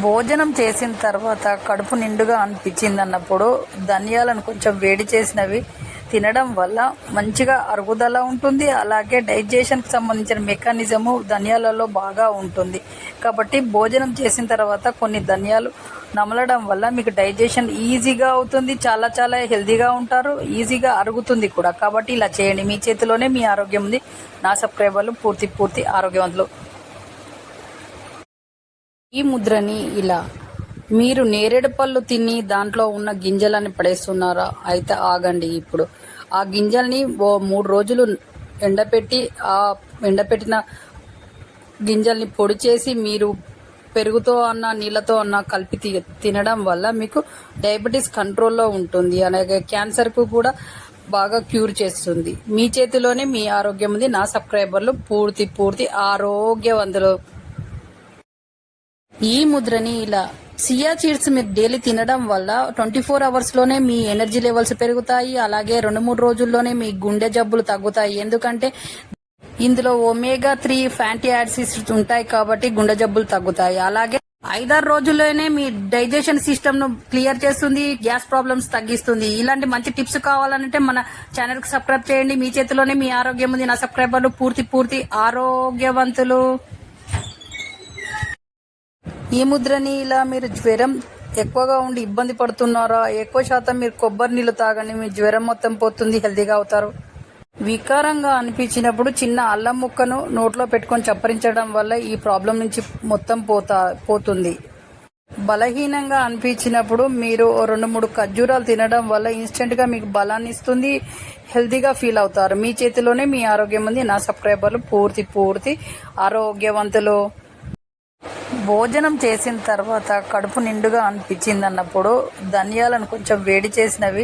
భోజనం చేసిన తర్వాత కడుపు నిండుగా అనిపించింది అన్నప్పుడు ధనియాలను కొంచెం వేడి చేసినవి తినడం వల్ల మంచిగా అరుగుదల ఉంటుంది. అలాగే డైజెషన్కి సంబంధించిన మెకానిజము ధనియాలలో బాగా ఉంటుంది. కాబట్టి భోజనం చేసిన తర్వాత కొన్ని ధనియాలు నమలడం వల్ల మీకు డైజెషన్ ఈజీగా అవుతుంది. చాలా చాలా హెల్తీగా ఉంటారు, ఈజీగా అరుగుతుంది కూడా. కాబట్టి ఇలా చేయండి, మీ చేతిలోనే మీ ఆరోగ్యం ఉంది. నా సబ్స్క్రైబర్లు పూర్తి ఆరోగ్యవంతులు. ఈ ముద్రని ఇలా మీరు నేరేడు పళ్ళు తిని దాంట్లో ఉన్న గింజలని పడేస్తున్నారా? అయితే ఆగండి. ఇప్పుడు ఆ గింజల్ని 3 రోజులు ఎండపెట్టి ఆ ఎండపెట్టిన గింజల్ని పొడి చేసి మీరు పెరుగుతో అన్న నీళ్ళతో అన్న కలిపి తినడం వల్ల మీకు డయాబెటీస్ కంట్రోల్లో ఉంటుంది. అలాగే క్యాన్సర్కు కూడా బాగా క్యూర్ చేస్తుంది. మీ చేతిలోనే మీ ఆరోగ్యం ఉంది. నా సబ్స్క్రైబర్లు పూర్తి ఆరోగ్యవంతులు. ఈ ముద్రని ఇలా సియా సీడ్స్ మీరు డైలీ తినడం వల్ల 24 అవర్స్లోనే మీ ఎనర్జీ లెవెల్స్ పెరుగుతాయి. అలాగే 2-3 రోజుల్లోనే మీ గుండె జబ్బులు తగ్గుతాయి. ఎందుకంటే ఇందులో ఒమేగా 3 ఫ్యాటీ యాసిడ్స్ ఉంటాయి కాబట్టి గుండె జబ్బులు తగ్గుతాయి. అలాగే 5-6 రోజుల్లోనే మీ డైజెషన్ సిస్టమ్ ను క్లియర్ చేస్తుంది, గ్యాస్ ప్రాబ్లమ్స్ తగ్గిస్తుంది. ఇలాంటి మంచి టిప్స్ కావాలంటే మన ఛానల్ కు సబ్స్క్రైబ్ చేయండి. మీ చేతిలోనే మీ ఆరోగ్యం ఉంది. నా సబ్స్క్రైబర్లు పూర్తి ఆరోగ్యవంతులు. ఈ ముద్రని ఇలా మీరు జ్వరం ఎక్కువగా ఉండి ఇబ్బంది పడుతున్నారా? ఎక్కువ శాతం మీరు కొబ్బరి నీళ్ళు తాగండి, మీ జ్వరం మొత్తం పోతుంది, హెల్తీగా అవుతారు. వికారంగా అనిపించినప్పుడు చిన్న అల్లం ముక్కను నోట్లో పెట్టుకొని చప్పరించడం వల్ల ఈ ప్రాబ్లం నుంచి మొత్తం పోతుంది. బలహీనంగా అనిపించినప్పుడు మీరు 2-3 ఖర్జూరాలు తినడం వల్ల ఇన్స్టెంట్ గా మీకు బలాన్ని ఇస్తుంది, హెల్తీగా ఫీల్ అవుతారు. మీ చేతిలోనే మీ ఆరోగ్యం ఉంది. నా సబ్స్క్రైబర్లు పూర్తి ఆరోగ్యవంతులు. భోజనం చేసిన తర్వాత కడుపు నిండుగా అనిపించింది అన్నప్పుడు ధనియాలను కొంచెం వేడి చేసినవి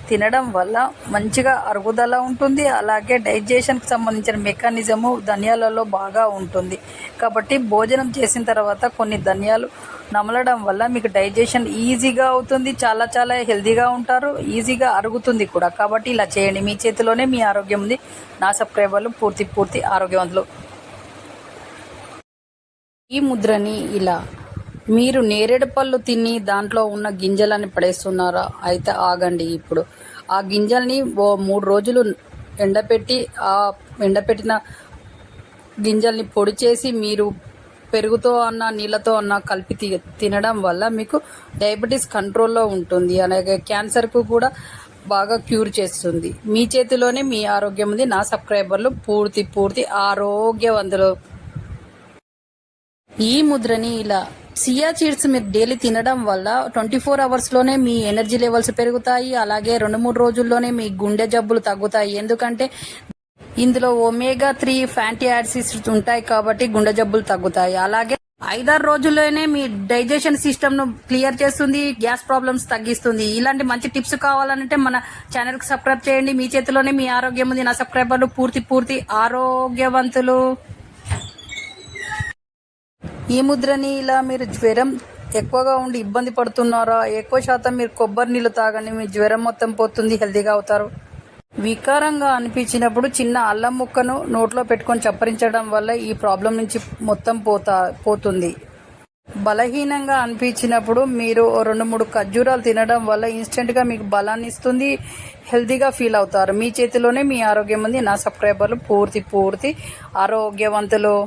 తినడం వల్ల మంచిగా అరుగుదల ఉంటుంది. అలాగే డైజెషన్కి సంబంధించిన మెకానిజము ధనియాలలో బాగా ఉంటుంది. కాబట్టి భోజనం చేసిన తర్వాత కొన్ని ధనియాలు నమలడం వల్ల మీకు డైజెషన్ ఈజీగా అవుతుంది. చాలా చాలా హెల్తీగా ఉంటారు, ఈజీగా అరుగుతుంది కూడా. కాబట్టి ఇలా చేయండి, మీ చేతిలోనే మీ ఆరోగ్యం ఉంది. నా సబ్స్క్రైబర్లు పూర్తి ఆరోగ్యవంతులు. ఈ ముద్రని ఇలా మీరు నేరేడు పళ్ళు తిని దాంట్లో ఉన్న గింజలని పడేస్తున్నారా? అయితే ఆగండి. ఇప్పుడు ఆ గింజల్ని 3 రోజులు ఎండపెట్టి ఆ ఎండపెట్టిన గింజల్ని పొడి చేసి మీరు పెరుగుతో అన్న నీళ్ళతో అన్న కలిపి తినడం వల్ల మీకు డయాబెటీస్ కంట్రోల్లో ఉంటుంది. అలాగే క్యాన్సర్కు కూడా బాగా క్యూర్ చేస్తుంది. మీ చేతిలోనే మీ ఆరోగ్యం ఉంది. నా సబ్స్క్రైబర్లు పూర్తి ఆరోగ్యవంతులు. ఈ ముద్రని ఇలా సియా సీడ్స్ మీరు డైలీ తినడం వల్ల 24 అవర్స్లోనే మీ ఎనర్జీ లెవెల్స్ పెరుగుతాయి. అలాగే 2-3 రోజుల్లోనే మీ గుండె జబ్బులు తగ్గుతాయి. ఎందుకంటే ఇందులో ఒమేగా 3 ఫ్యాటీ యాసిడ్స్ ఉంటాయి కాబట్టి గుండె జబ్బులు తగ్గుతాయి. అలాగే 5-6 రోజుల్లోనే మీ డైజెషన్ సిస్టమ్ ను క్లియర్ చేస్తుంది, గ్యాస్ ప్రాబ్లమ్స్ తగ్గిస్తుంది. ఇలాంటి మంచి టిప్స్ కావాలంటే మన ఛానల్ కు సబ్స్క్రైబ్ చేయండి. మీ చేతిలోనే మీ ఆరోగ్యం ఉంది. నా సబ్స్క్రైబర్లు పూర్తి ఆరోగ్యవంతులు. ఈ ముద్రని ఇలా మీరు జ్వరం ఎక్కువగా ఉండి ఇబ్బంది పడుతున్నారా? ఎక్కువ శాతం మీరు కొబ్బరి నీళ్ళు తాగండి, మీ జ్వరం మొత్తం పోతుంది, హెల్తీగా అవుతారు. వికారంగా అనిపించినప్పుడు చిన్న అల్లం ముక్కను నోట్లో పెట్టుకొని చప్పరించడం వల్ల ఈ ప్రాబ్లం నుంచి మొత్తం పోతుంది. బలహీనంగా అనిపించినప్పుడు మీరు 2-3 ఖర్జూరాలు తినడం వల్ల ఇన్స్టెంట్ గా మీకు బలాన్ని ఇస్తుంది, హెల్తీగా ఫీల్ అవుతారు. మీ చేతిలోనే మీ ఆరోగ్యం ఉంది. నా సబ్స్క్రైబర్లు పూర్తి ఆరోగ్యవంతులు.